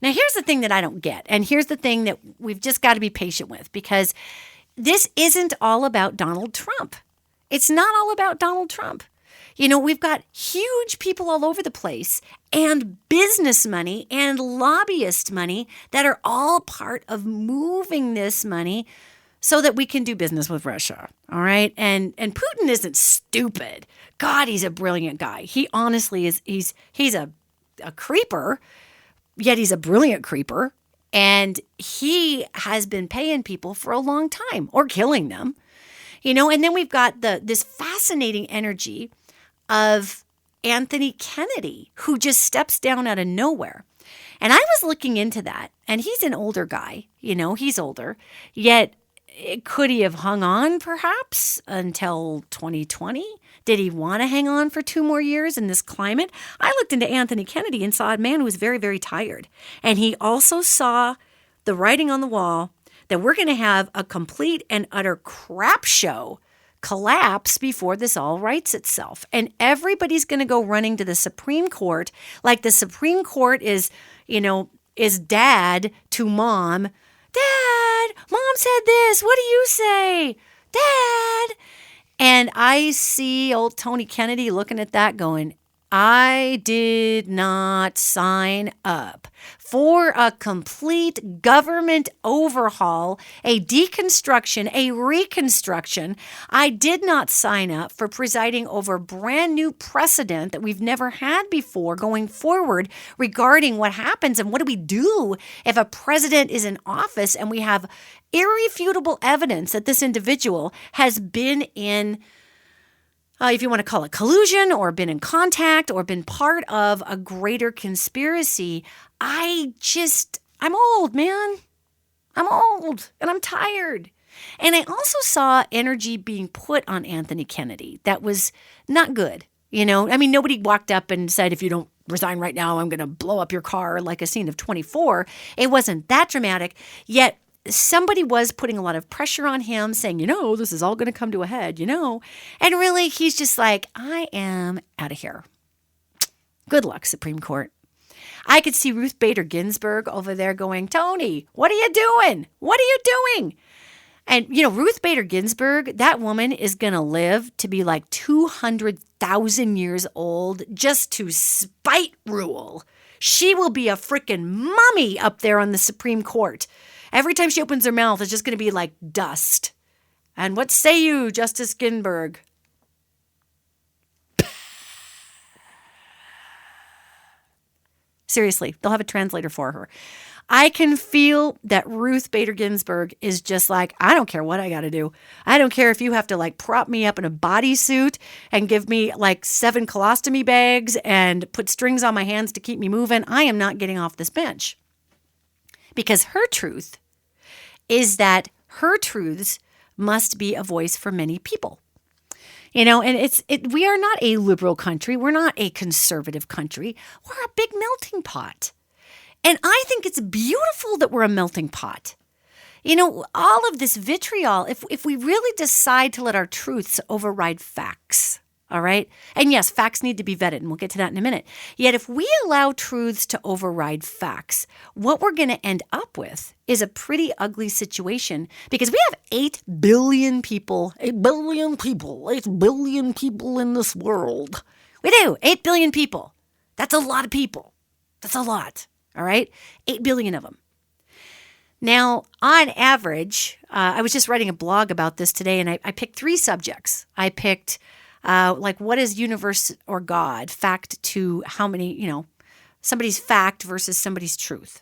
Now, here's the thing that I don't get, and here's the thing that we've just got to be patient with, because this isn't all about Donald Trump. It's not all about Donald Trump. You know, we've got huge people all over the place and business money and lobbyist money that are all part of moving this money so that we can do business with Russia. All right. And Putin isn't stupid. God, he's a brilliant guy. He honestly is. He's a creeper, yet he's a brilliant creeper. And he has been paying people for a long time or killing them, and then we've got this fascinating energy of Anthony Kennedy, who just steps down out of nowhere. And I was looking into that, and he's an older guy, he's older, yet could he have hung on perhaps until 2020? Did he want to hang on for 2 more years in this climate? I looked into Anthony Kennedy and saw a man who was very, very tired. And he also saw the writing on the wall that we're going to have a complete and utter crap show collapse before this all rights itself. And everybody's going to go running to the Supreme Court like the Supreme Court is dad to mom. Dad, mom said this. What do you say? Dad. And I see old Tony Kennedy looking at that going, I did not sign up for a complete government overhaul, a deconstruction, a reconstruction. I did not sign up for presiding over brand new precedent that we've never had before going forward regarding what happens and what do we do if a president is in office and we have irrefutable evidence that this individual has been in if you want to call it collusion or been in contact or been part of a greater conspiracy. I'm old, man. I'm old and I'm tired. And I also saw energy being put on Anthony Kennedy that was not good. Nobody walked up and said, if you don't resign right now, I'm going to blow up your car like a scene of 24. It wasn't that dramatic, yet somebody was putting a lot of pressure on him saying, this is all going to come to a head, And really, he's just like, I am out of here. Good luck, Supreme Court. I could see Ruth Bader Ginsburg over there going, Tony, what are you doing? What are you doing? And, Ruth Bader Ginsburg, that woman is going to live to be like 200,000 years old just to spite rule. She will be a freaking mummy up there on the Supreme Court. Every time she opens her mouth, it's just going to be like dust. And what say you, Justice Ginsburg? Seriously, they'll have a translator for her. I can feel that Ruth Bader Ginsburg is just like, I don't care what I got to do. I don't care if you have to prop me up in a bodysuit and give me 7 colostomy bags and put strings on my hands to keep me moving. I am not getting off this bench. Because her truth is that her truths must be a voice for many people. And we are not a liberal country. We're not a conservative country. We're a big melting pot. And I think it's beautiful that we're a melting pot. All of this vitriol, if we really decide to let our truths override facts, all right? And yes, facts need to be vetted, and we'll get to that in a minute. Yet if we allow truths to override facts, what we're going to end up with is a pretty ugly situation because we have 8 billion people, 8 billion people in this world. We do, 8 billion people. That's a lot of people. That's a lot, all right? 8 billion of them. Now, on average, I was just writing a blog about this today, and I picked 3 subjects. I picked what is universe or God, fact to how many, somebody's fact versus somebody's truth.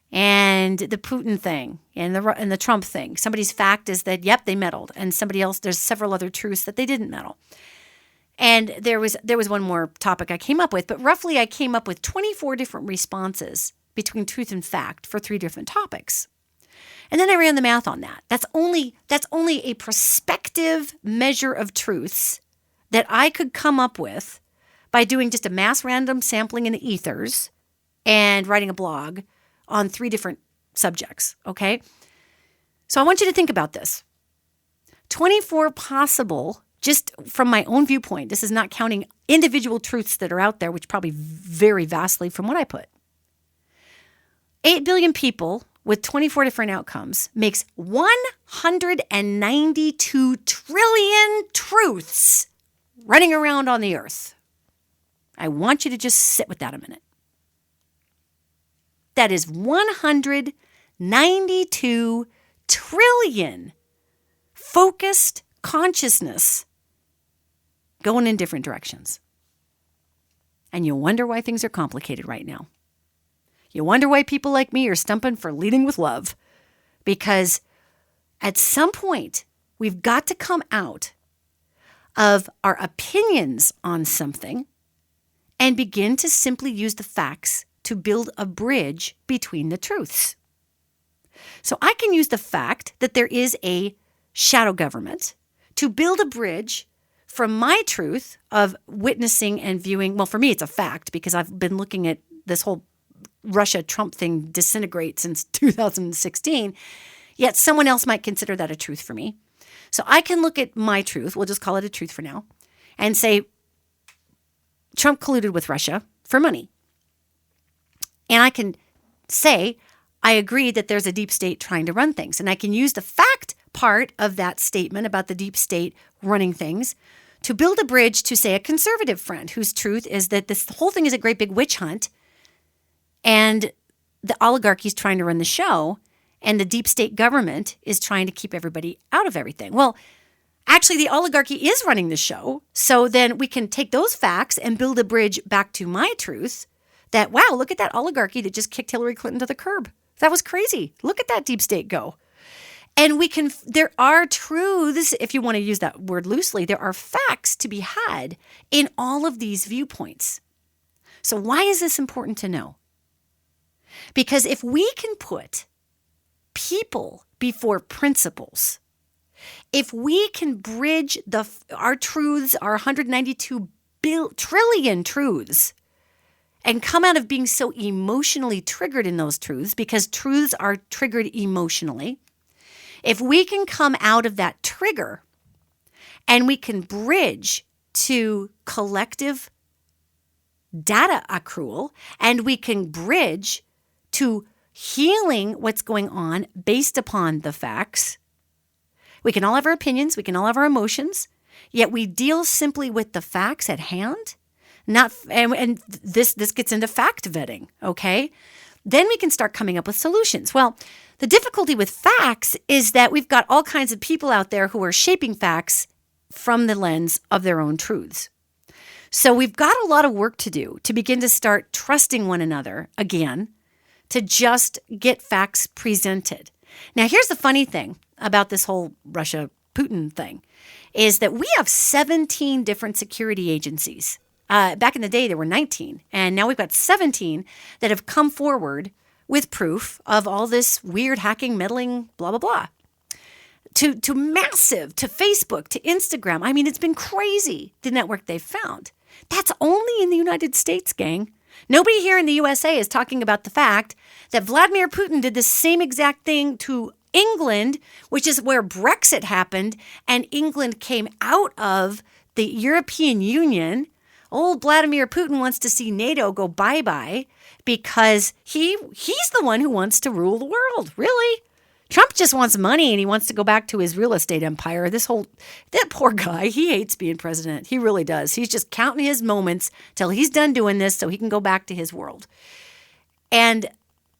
And the Putin thing and the Trump thing. Somebody's fact is that, yep, they meddled. And somebody else, there's several other truths that they didn't meddle. And there was one more topic I came up with, but roughly I came up with 24 different responses between truth and fact for 3 different topics. And then I ran the math on that. That's only a prospective measure of truths that I could come up with by doing just a mass random sampling in the ethers and writing a blog on 3 different subjects, okay? So I want you to think about this. 24 possible, just from my own viewpoint, this is not counting individual truths that are out there, which probably vary vastly from what I put. 8 billion people with 24 different outcomes makes 192 trillion truths running around on the earth. I want you to just sit with that a minute. That is 192 trillion focused consciousness going in different directions. And you wonder why things are complicated right now. You wonder why people like me are stumping for leading with love. Because at some point, we've got to come out of our opinions on something and begin to simply use the facts to build a bridge between the truths. So I can use the fact that there is a shadow government to build a bridge from my truth of witnessing and viewing. Well, for me, it's a fact because I've been looking at this whole Russia-Trump thing disintegrate since 2016, yet someone else might consider that a truth for me. So I can look at my truth, we'll just call it a truth for now, and say Trump colluded with Russia for money. And I can say I agree that there's a deep state trying to run things. And I can use the fact part of that statement about the deep state running things to build a bridge to, say, a conservative friend whose truth is that this whole thing is a great big witch hunt and the oligarchy is trying to run the show and the deep state government is trying to keep everybody out of everything. Well, actually, the oligarchy is running the show. So then we can take those facts and build a bridge back to my truth that, wow, look at that oligarchy that just kicked Hillary Clinton to the curb. That was crazy. Look at that deep state go. And there are truths, if you want to use that word loosely, there are facts to be had in all of these viewpoints. So why is this important to know? Because if we can put people before principles, if we can bridge our truths, our 192 trillion truths, and come out of being so emotionally triggered in those truths, because truths are triggered emotionally, if we can come out of that trigger and we can bridge to collective data accrual and we can bridge to healing what's going on based upon the facts, we can all have our opinions, we can all have our emotions, yet we deal simply with the facts at hand. And this gets into fact vetting, okay? Then we can start coming up with solutions. Well, the difficulty with facts is that we've got all kinds of people out there who are shaping facts from the lens of their own truths. So we've got a lot of work to do to begin to start trusting one another again, to just get facts presented. Now, here's the funny thing about this whole Russia-Putin thing, is that we have 17 different security agencies. Back in the day, there were 19, and now we've got 17 that have come forward with proof of all this weird hacking, meddling, blah, blah, blah. To massive, to Facebook, to Instagram. I mean, it's been crazy, the network they've found. That's only in the United States, gang. Nobody here in the USA is talking about the fact that Vladimir Putin did the same exact thing to England, which is where Brexit happened, and England came out of the European Union. Old Vladimir Putin wants to see NATO go bye-bye because he's the one who wants to rule the world. Really? Trump just wants money and he wants to go back to his real estate empire. That poor guy, he hates being president. He really does. He's just counting his moments till he's done doing this so he can go back to his world. And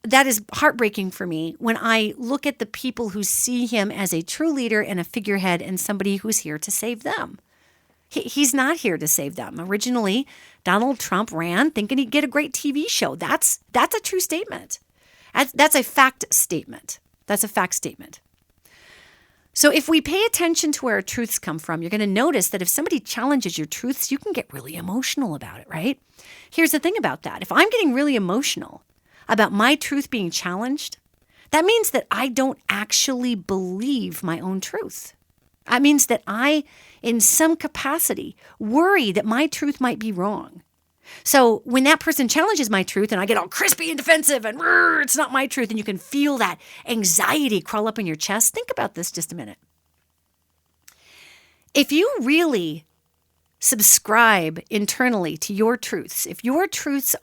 that is heartbreaking for me when I look at the people who see him as a true leader and a figurehead and somebody who's here to save them. He's not here to save them. Originally, Donald Trump ran thinking he'd get a great TV show. That's a true statement. That's a fact statement. That's a fact statement. So if we pay attention to where our truths come from, you're going to notice that if somebody challenges your truths, you can get really emotional about it, right? Here's the thing about that. If I'm getting really emotional about my truth being challenged, that means that I don't actually believe my own truth. That means that I, in some capacity, worry that my truth might be wrong. So when that person challenges my truth and I get all crispy and defensive and it's not my truth, and you can feel that anxiety crawl up in your chest, think about this just a minute. If you really subscribe internally to your truths, if your truths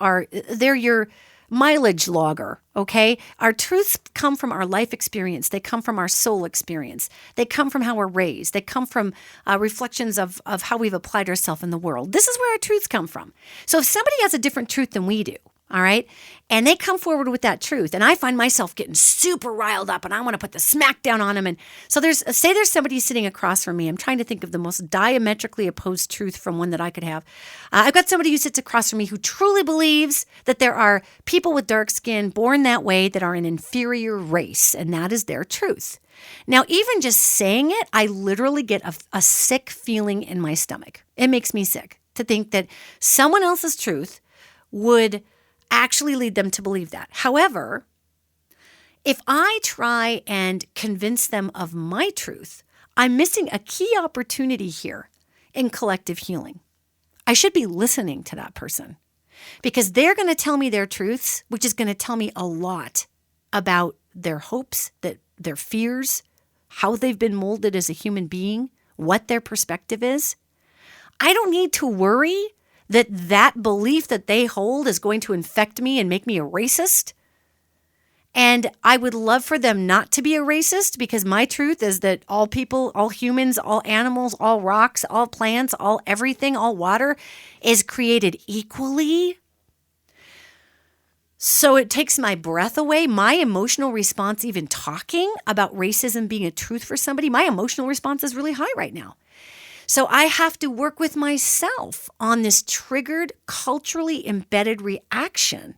they're your mileage logger, okay? Our truths come from our life experience. They come from our soul experience. They come from how we're raised. They come from reflections of how we've applied ourselves in the world. This is where our truths come from. So if somebody has a different truth than we do, All right. And they come forward with that truth. And I find myself getting super riled up and I want to put the smack down on them. And so there's somebody sitting across from me. I'm trying to think of the most diametrically opposed truth from one that I could have. I've got somebody who sits across from me who truly believes that there are people with dark skin born that way that are an inferior race. And that is their truth. Now, even just saying it, I literally get a sick feeling in my stomach. It makes me sick to think that someone else's truth would actually lead them to believe that. However, if I try and convince them of my truth, I'm missing a key opportunity here in collective healing. I should be listening to that person because they're going to tell me their truths, which is going to tell me a lot about their hopes, their fears, how they've been molded as a human being, what their perspective is. I don't need to worry that belief that they hold is going to infect me and make me a racist. And I would love for them not to be a racist because my truth is that all people, all humans, all animals, all rocks, all plants, all everything, all water is created equally. So it takes my breath away, my emotional response, even talking about racism being a truth for somebody, my emotional response is really high right now. So I have to work with myself on this triggered, culturally embedded reaction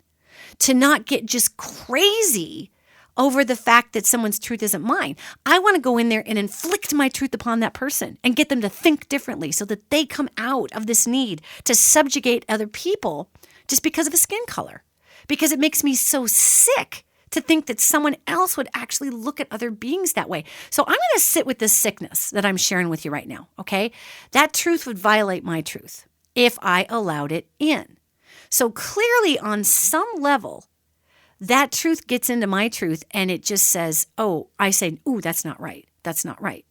to not get just crazy over the fact that someone's truth isn't mine. I want to go in there and inflict my truth upon that person and get them to think differently so that they come out of this need to subjugate other people just because of a skin color. Because it makes me so sick to think that someone else would actually look at other beings that way. So I'm going to sit with this sickness that I'm sharing with you right now, okay? That truth would violate my truth if I allowed it in. So clearly on some level, that truth gets into my truth and it just says, oh, I say, ooh, that's not right. That's not right.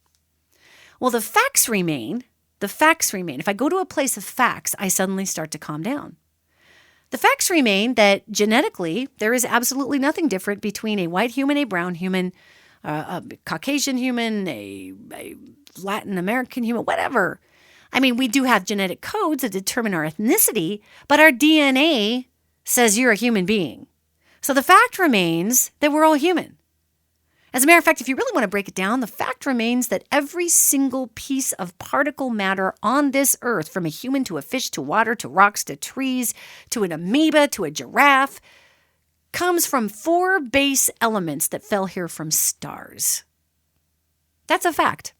Well, the facts remain. If I go to a place of facts, I suddenly start to calm down. The facts remain that genetically, there is absolutely nothing different between a white human, a brown human, a Caucasian human, a Latin American human, whatever. I mean, we do have genetic codes that determine our ethnicity, but our DNA says you're a human being. So the fact remains that we're all human. As a matter of fact, if you really want to break it down, the fact remains that every single piece of particle matter on this earth, from a human to a fish to water to rocks to trees to an amoeba to a giraffe, comes from 4 base elements that fell here from stars. That's a fact.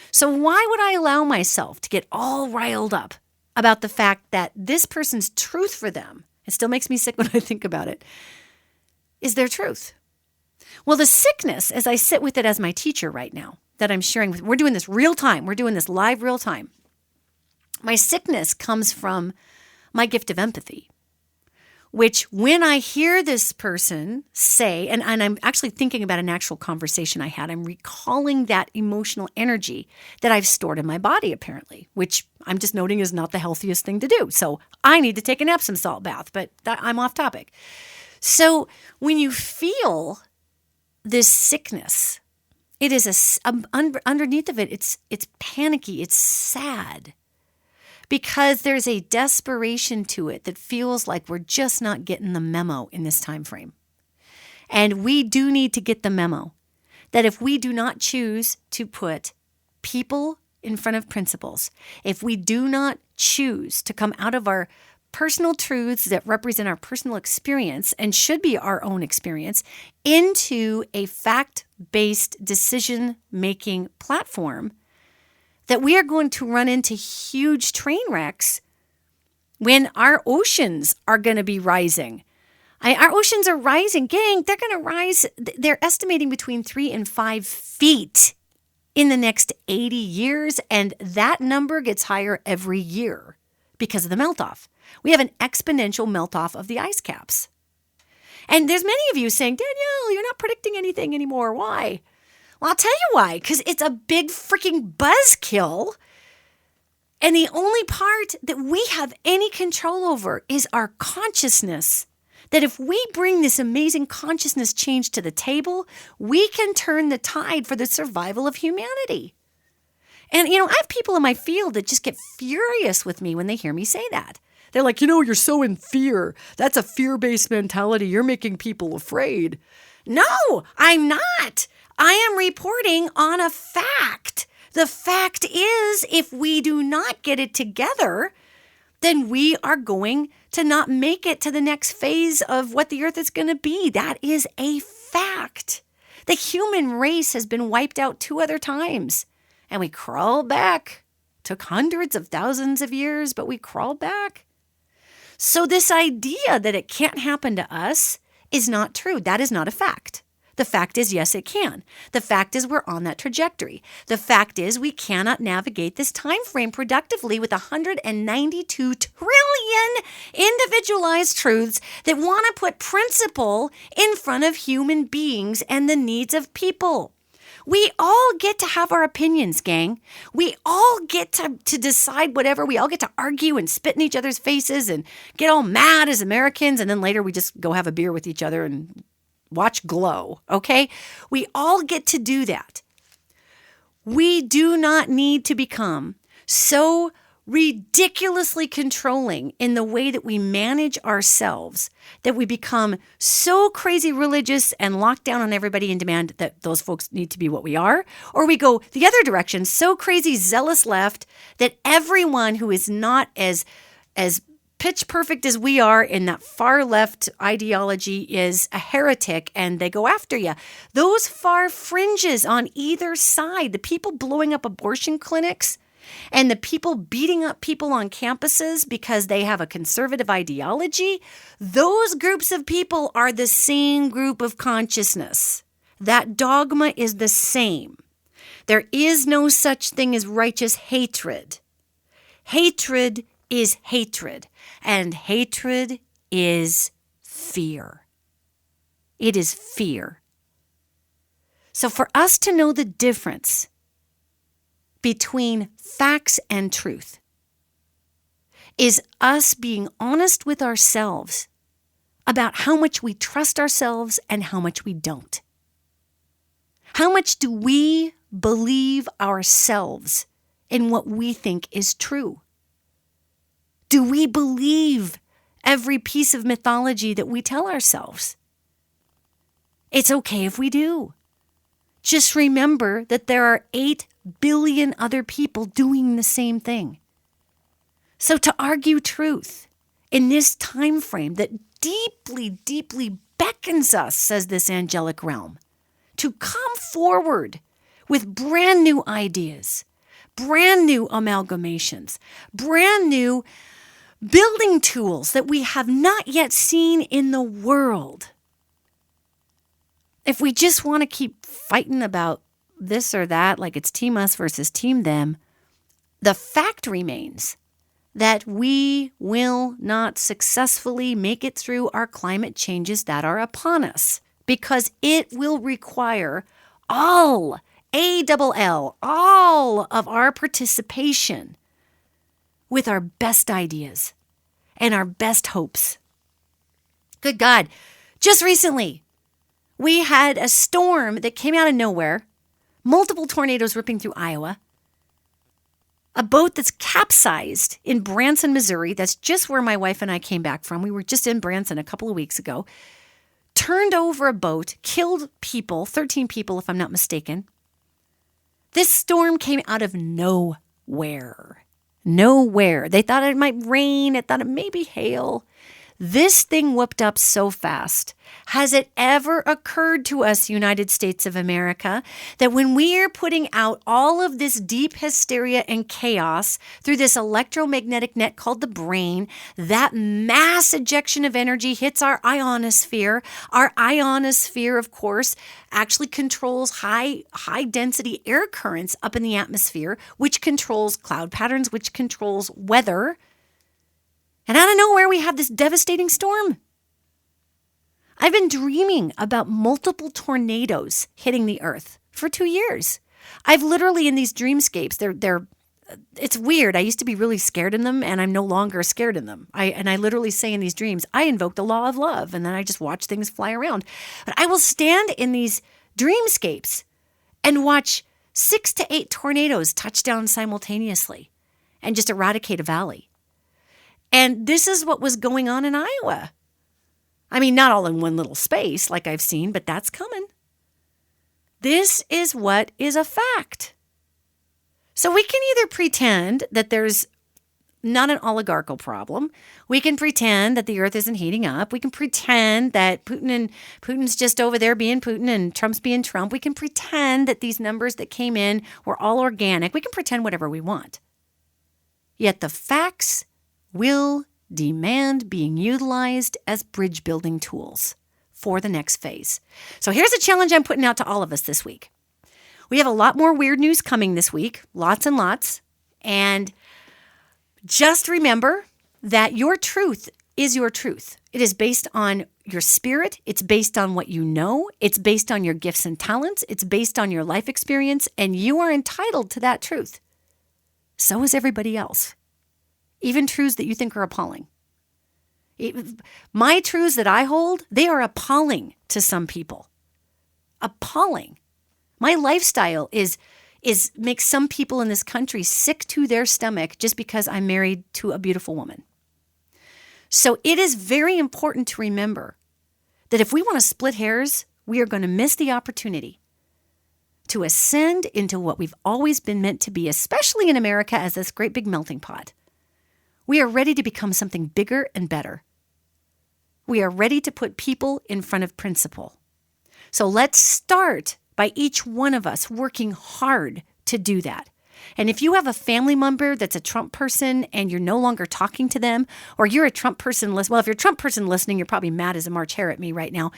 So why would I allow myself to get all riled up about the fact that this person's truth for them, it still makes me sick when I think about it, is their truth? Well, the sickness, as I sit with it as my teacher right now, that I'm sharing with, we're doing this real time. We're doing this live real time. My sickness comes from my gift of empathy, which when I hear this person say, and I'm actually thinking about an actual conversation I had, I'm recalling that emotional energy that I've stored in my body, apparently, which I'm just noting is not the healthiest thing to do. So I need to take an Epsom salt bath, but I'm off topic. So when you feel this sickness, it is underneath of it, it's panicky, it's sad, because there's a desperation to it that feels like we're just not getting the memo in this time frame. And we do need to get the memo that if we do not choose to put people in front of principles, if we do not choose to come out of our personal truths that represent our personal experience and should be our own experience into a fact-based decision-making platform, that we are going to run into huge train wrecks when our oceans are going to be rising. Our oceans are rising. Gang, they're going to rise. They're estimating between 3 and 5 feet in the next 80 years, and that number gets higher every year because of the melt-off. We have an exponential melt-off of the ice caps. And there's many of you saying, Danielle, you're not predicting anything anymore. Why? Well, I'll tell you why. Because it's a big freaking buzzkill. And the only part that we have any control over is our consciousness. That if we bring this amazing consciousness change to the table, we can turn the tide for the survival of humanity. And, I have people in my field that just get furious with me when they hear me say that. They're like, you're so in fear. That's a fear-based mentality. You're making people afraid. No, I'm not. I am reporting on a fact. The fact is, if we do not get it together, then we are going to not make it to the next phase of what the earth is going to be. That is a fact. The human race has been wiped out 2 other times, and we crawled back. Took hundreds of thousands of years, but we crawled back. So this idea that it can't happen to us is not true. That is not a fact. The fact is, yes, it can. The fact is we're on that trajectory. The fact is we cannot navigate this time frame productively with 192 trillion individualized truths that want to put principle in front of human beings and the needs of people. We all get to have our opinions, gang. We all get to decide whatever. We all get to argue and spit in each other's faces and get all mad as Americans. And then later we just go have a beer with each other and watch Glow, okay? We all get to do that. We do not need to become so ridiculously controlling in the way that we manage ourselves that we become so crazy religious and lock down on everybody and demand that those folks need to be what we are. Or we go the other direction, so crazy zealous left that everyone who is not as pitch perfect as we are in that far left ideology is a heretic and they go after you. Those far fringes on either side, the people blowing up abortion clinics and the people beating up people on campuses because they have a conservative ideology, those groups of people are the same group of consciousness. That dogma is the same. There is no such thing as righteous hatred. Hatred is hatred, and hatred is fear. It is fear. So for us to know the difference between facts and truth is us being honest with ourselves about how much we trust ourselves and how much we don't. How much do we believe ourselves in what we think is true? Do we believe every piece of mythology that we tell ourselves? It's okay if we do. Just remember that there are 8 billion other people doing the same thing. So to argue truth in this time frame that deeply, deeply beckons us, says this angelic realm, to come forward with brand new ideas, brand new amalgamations, brand new building tools that we have not yet seen in the world. If we just want to keep fighting about this or that, like it's team us versus team them, the fact remains that we will not successfully make it through our climate changes that are upon us because it will require all of our participation with our best ideas and our best hopes. Good God, just recently, we had a storm that came out of nowhere, multiple tornadoes ripping through Iowa, a boat that's capsized in Branson, Missouri, that's just where my wife and I came back from. We were just in Branson a couple of weeks ago, turned over a boat, killed people, 13 people if I'm not mistaken. This storm came out of nowhere. Nowhere. They thought it might rain. They thought it may be hail. This thing whooped up so fast. Has it ever occurred to us, United States of America, that when we are putting out all of this deep hysteria and chaos through this electromagnetic net called the brain, that mass ejection of energy hits our ionosphere? Our ionosphere, of course, actually controls high density air currents up in the atmosphere, which controls cloud patterns, which controls weather. And out of nowhere, we have this devastating storm. I've been dreaming about multiple tornadoes hitting the earth for 2 years. I've literally in these dreamscapes, it's weird. I used to be really scared in them, and I'm no longer scared in them. I literally say in these dreams, I invoke the law of love, and then I just watch things fly around. But I will stand in these dreamscapes and watch 6 to 8 tornadoes touch down simultaneously and just eradicate a valley. And this is what was going on in Iowa. I mean, not all in one little space like I've seen, but that's coming. This is what is a fact. So we can either pretend that there's not an oligarchical problem. We can pretend that the earth isn't heating up. We can pretend that Putin's just over there being Putin and Trump's being Trump. We can pretend that these numbers that came in were all organic. We can pretend whatever we want. Yet the facts will demand being utilized as bridge building tools for the next phase. So here's a challenge I'm putting out to all of us this week. We have a lot more weird news coming this week, lots and lots. And just remember that your truth is your truth. It is based on your spirit. It's based on what you know. It's based on your gifts and talents. It's based on your life experience. And you are entitled to that truth. So is everybody else. Even truths that you think are appalling. My truths that I hold, they are appalling to some people. Appalling. My lifestyle makes some people in this country sick to their stomach just because I'm married to a beautiful woman. So it is very important to remember that if we want to split hairs, we are going to miss the opportunity to ascend into what we've always been meant to be, especially in America as this great big melting pot. We are ready to become something bigger and better. We are ready to put people in front of principle. So let's start by each one of us working hard to do that. And if you have a family member that's a Trump person and you're no longer talking to them, or you're a Trump person, well, if you're a Trump person listening, you're probably mad as a March hare at me right now.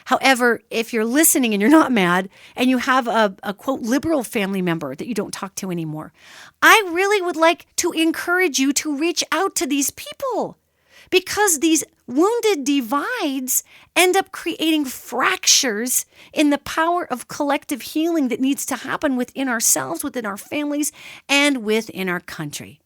However, if you're listening and you're not mad and you have a quote liberal family member that you don't talk to anymore, I really would like to encourage you to reach out to these people, because these wounded divides end up creating fractures in the power of collective healing that needs to happen within ourselves, within our families, and within our country.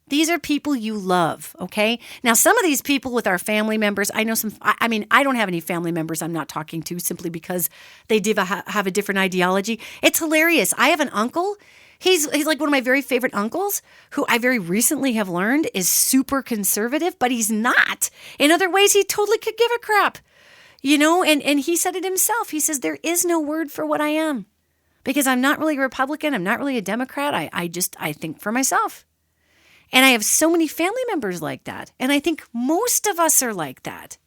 These are people you love, okay? Now, some of these people with our family members, I know some, I don't have any family members I'm not talking to simply because they have a different ideology. It's hilarious. I have an uncle. He's like one of my very favorite uncles, who I very recently have learned is super conservative, but he's not. In other ways, he totally could give a crap, and he said it himself. He says, there is no word for what I am, because I'm not really a Republican. I'm not really a Democrat. I think for myself. And I have so many family members like that. And I think most of us are like that.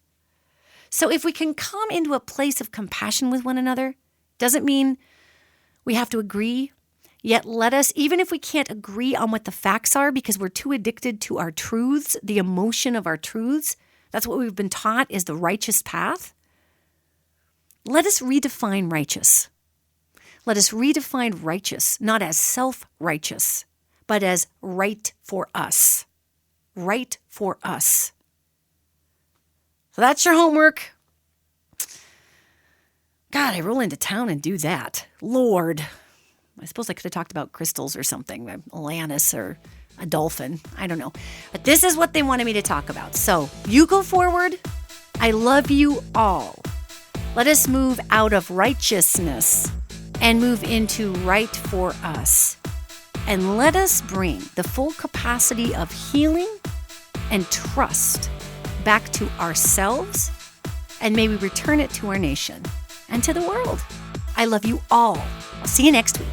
So if we can come into a place of compassion with one another, doesn't mean we have to agree. Yet let us, even if we can't agree on what the facts are because we're too addicted to our truths, the emotion of our truths, that's what we've been taught is the righteous path. Let us redefine righteous. Let us redefine righteous, not as self-righteous, but as right for us. Right for us. So that's your homework. God, I roll into town and do that. Lord. I suppose I could have talked about crystals or something, Atlantis or a dolphin. I don't know. But this is what they wanted me to talk about. So you go forward. I love you all. Let us move out of righteousness and move into right for us. And let us bring the full capacity of healing and trust back to ourselves, and may we return it to our nation and to the world. I love you all. I'll see you next week.